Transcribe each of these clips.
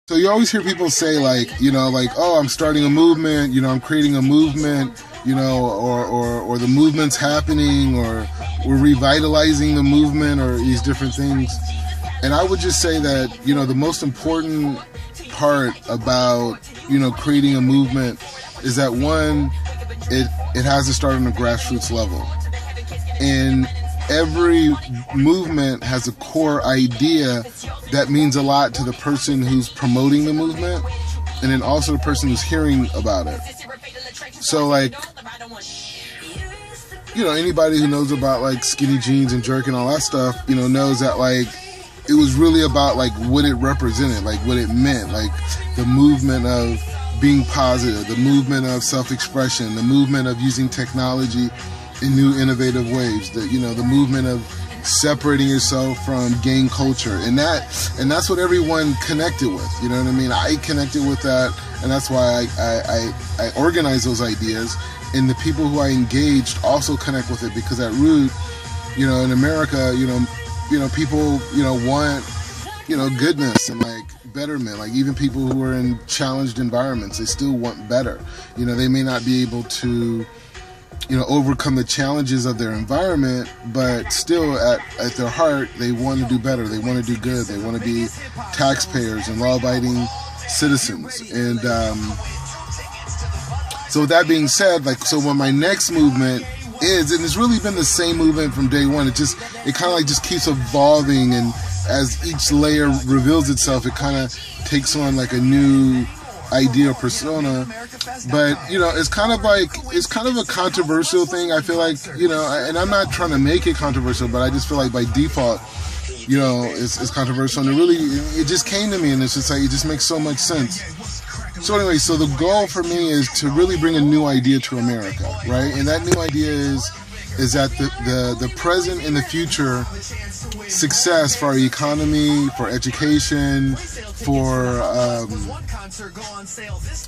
So you always hear people say like, oh, I'm starting a movement, I'm creating a movement, or the movement's happening, or we're revitalizing the movement, or these different things. And I would just say that, the most important part about, creating a movement is that one, it has to start on a grassroots level. And every movement has a core idea that means a lot to the person who's promoting the movement, and then also the person who's hearing about it. So like, anybody who knows about like skinny jeans and jerk and all that stuff, knows that like it was really about like what it represented, like what it meant, like the movement of being positive, the movement of self-expression, the movement of using technology in new innovative ways, the movement of separating yourself from gang culture, and that's what everyone connected with. You know what I mean? I connected with that, and that's why I organized those ideas, and the people who I engaged also connect with it, because at root, in America, people want goodness and like betterment. Like even people who are in challenged environments, they still want better. They may not be able to overcome the challenges of their environment, but still at their heart, they want to do better. They want to do good. They want to be taxpayers and law-abiding citizens. And so with that being said, so when my next movement is, and it's really been the same movement from day one, it kind of like just keeps evolving, and as each layer reveals itself, it kind of takes on like a new idea or persona. But it's kind of a controversial thing. I feel like, and I'm not trying to make it controversial, but I just feel like by default, it's controversial, and it just came to me, and it's just like, it just makes so much sense. So anyway, so the goal for me is to really bring a new idea to America, right? And that new idea is that the present and the future success for our economy, for education, for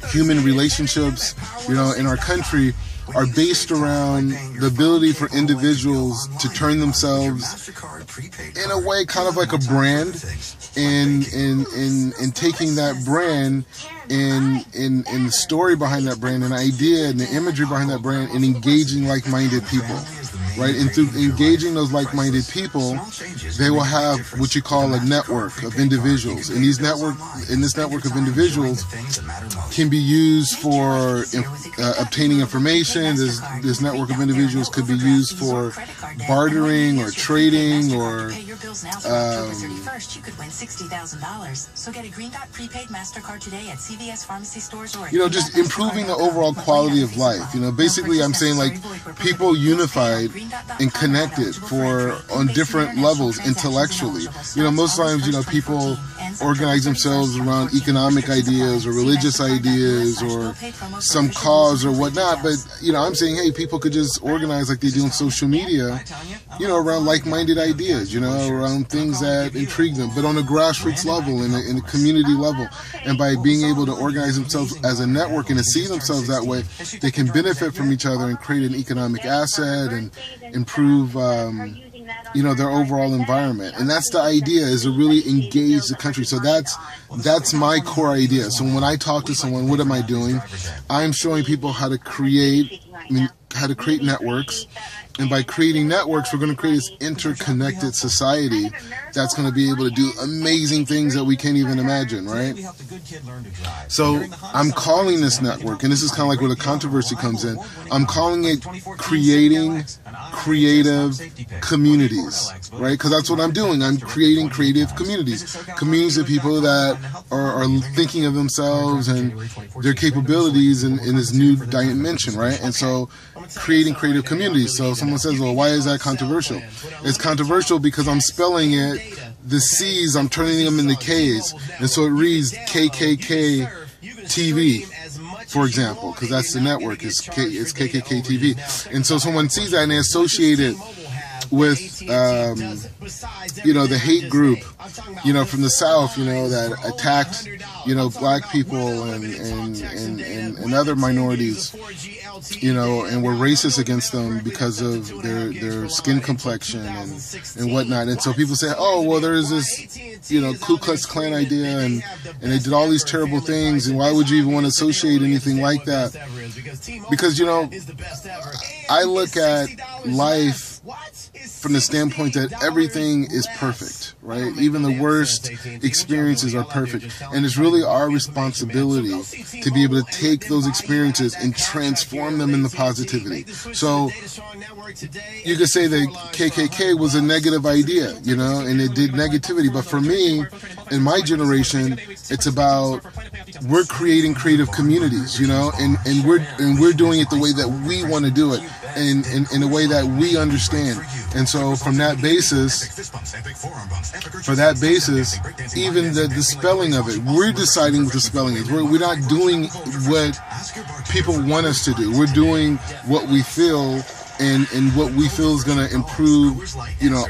human relationships, in our country, are based around the ability for individuals to turn themselves in a way kind of like a brand, and taking that brand and the story behind that brand, and idea and the imagery behind that brand, and engaging like-minded people, right? And through engaging those like-minded people, they will have what you call a network of individuals, and this network of individuals can be used for obtaining information. This network of individuals could be used for bartering or trading, or just improving the overall quality of life. Basically I'm saying like people unified and connected on different levels intellectually. Most times, people organize themselves around economic ideas or religious ideas or some cause or whatnot, but I'm saying, hey, people could just organize like they do on social media, around like-minded ideas, around things that intrigue them, but on a grassroots level, in a community level. And by being able to organize themselves as a network and to see themselves that way, they can benefit from each other and create an economic asset and improve their overall environment. And that's the idea, is to really engage the country. So that's my core idea. So when I talk to someone, what am I doing? I'm showing people how to create networks. And by creating networks, we're going to create this interconnected society that's going to be able to do amazing things that we can't even imagine, right? So I'm calling this network, and this is kind of like where the controversy comes in, I'm calling it creating creative communities, right? Because that's what I'm doing. I'm creating creative communities of people that are thinking of themselves and their capabilities in this new dimension, right? And so creating creative communities. So someone says, well, why is that controversial? It's controversial because I'm spelling it, the C's, I'm turning them into K's. And so it reads KKK TV, for example, because that's the network, it's KKK TV. And so someone sees that and they associate it with, the hate group, from the South, that attacked, black people and other minorities, and were racist against them because of their skin complexion and whatnot. And so people say, oh, well, there's this, Ku Klux Klan idea, and they did all these terrible things, and why would you even want to associate anything like that? Because, I look at life from the standpoint that everything is perfect, right? Even the worst experiences are perfect. And it's really our responsibility to be able to take those experiences and transform them into positivity. So you could say that KKK was a negative idea, and it did negativity. But for me, in my generation, it's about we're creating creative communities, and we're doing it the way that we want to do it, and in a way that we understand. And so from that basis, even the spelling of it, we're deciding what the spelling is. We're not doing what people want us to do. We're doing what we feel, and what we feel is going to improve,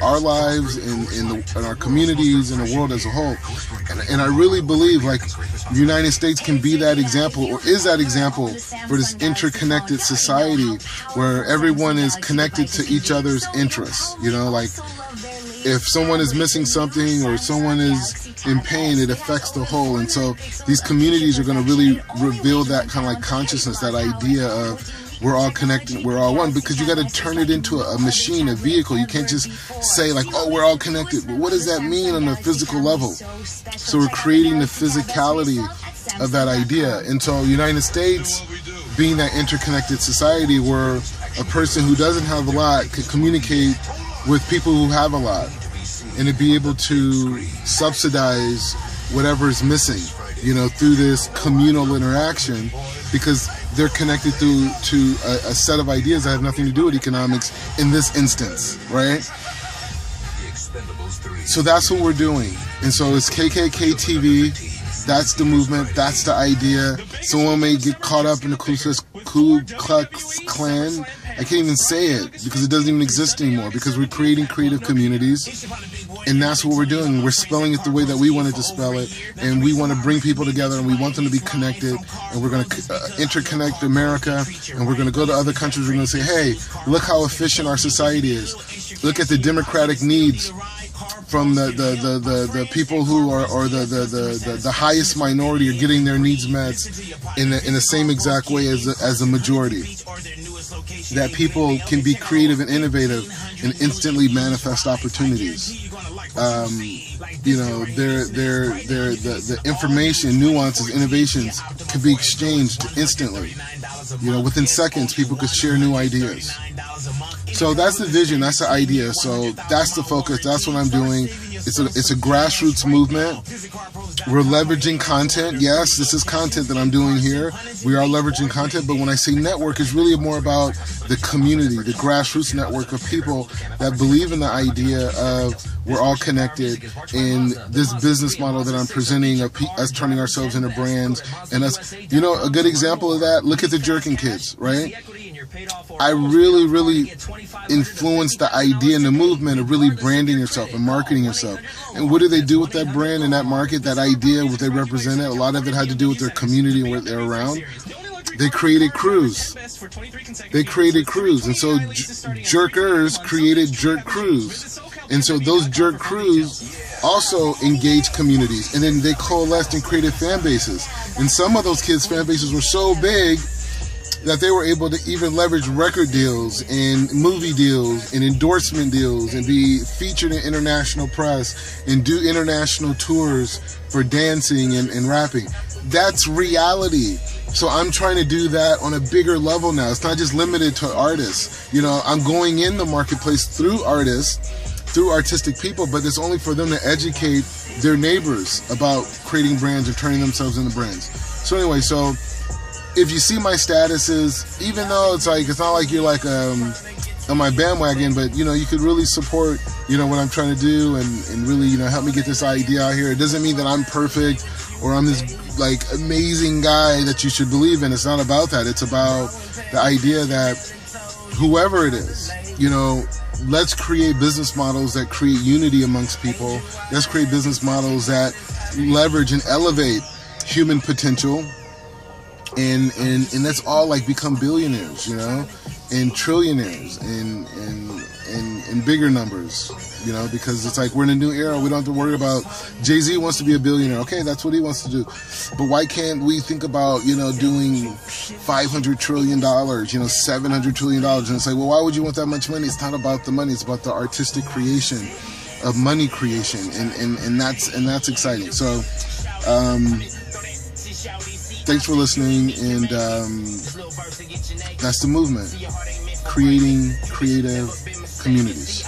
our lives and our communities and the world as a whole. And I really believe, like, the United States can be that example, or is that example for this interconnected society where everyone is connected to each other's interests. Like, if someone is missing something or someone is in pain, it affects the whole. And so these communities are going to really reveal that kind of like consciousness, that idea of we're all connected, we're all one, because you got to turn it into a machine, a vehicle. You can't just say like, oh, we're all connected. But what does that mean on a physical level? So we're creating the physicality of that idea. And so United States, being that interconnected society where a person who doesn't have a lot could communicate with people who have a lot, and to be able to subsidize whatever is missing, through this communal interaction, because they're connected to a set of ideas that have nothing to do with economics in this instance, right? So that's what we're doing. And so it's KKK TV. That's the movement. That's the idea. Someone may get caught up in the Ku Klux Klan. I can't even say it because it doesn't even exist anymore, because we're creating creative communities. And that's what we're doing. We're spelling it the way that we wanted to spell it. And we want to bring people together, and we want them to be connected. And we're going to interconnect America. And we're going to go to other countries. We're going to say, hey, look how efficient our society is. Look at the democratic needs from the people who are, or the highest minority are getting their needs met in the same exact way as the majority. That people can be creative and innovative and instantly manifest opportunities. The information, nuances, innovations can be exchanged instantly. Within seconds, people could share new ideas. So that's the vision, that's the idea. So that's the focus, that's what I'm doing. It's a grassroots movement. We're leveraging content. Yes, this is content that I'm doing here. We are leveraging content, but when I say network, it's really more about the community, the grassroots network of people that believe in the idea of we're all connected in this business model that I'm presenting of us turning ourselves into brands. And us, a good example of that, look at the Jerkin Kids, right? I really influenced the idea and the movement of really branding yourself and marketing yourself. And what do they do with that brand and that market, that idea, what they represented? A lot of it had to do with their community and where they're around. They created crews. And so jerkers created jerk crews. And so those jerk crews also engaged communities. And then they coalesced and created fan bases. And some of those kids' fan bases were so big that they were able to even leverage record deals and movie deals and endorsement deals and be featured in international press and do international tours for dancing and rapping. That's reality. So I'm trying to do that on a bigger level now. It's not just limited to artists. I'm going in the marketplace through artists, through artistic people, but it's only for them to educate their neighbors about creating brands and turning themselves into brands. So anyway, so if you see my statuses, even though it's not like you're like on my bandwagon, but you could really support what I'm trying to do and really help me get this idea out here. It doesn't mean that I'm perfect or I'm this like amazing guy that you should believe in. It's not about that. It's about the idea that whoever it is, let's create business models that create unity amongst people. Let's create business models that leverage and elevate human potential, and let's all like become billionaires, you know, and trillionaires, and bigger numbers, you know, because it's like we're in a new era. We don't have to worry about Jay-Z wants to be a billionaire. Okay, that's what he wants to do. But why can't we think about, you know, doing $500 trillion, you know, $700 trillion? And it's like, well, why would you want that much money? It's not about the money. It's about the artistic creation of money creation. And that's exciting. So, thanks for listening. And, that's the movement. Creating creative communities.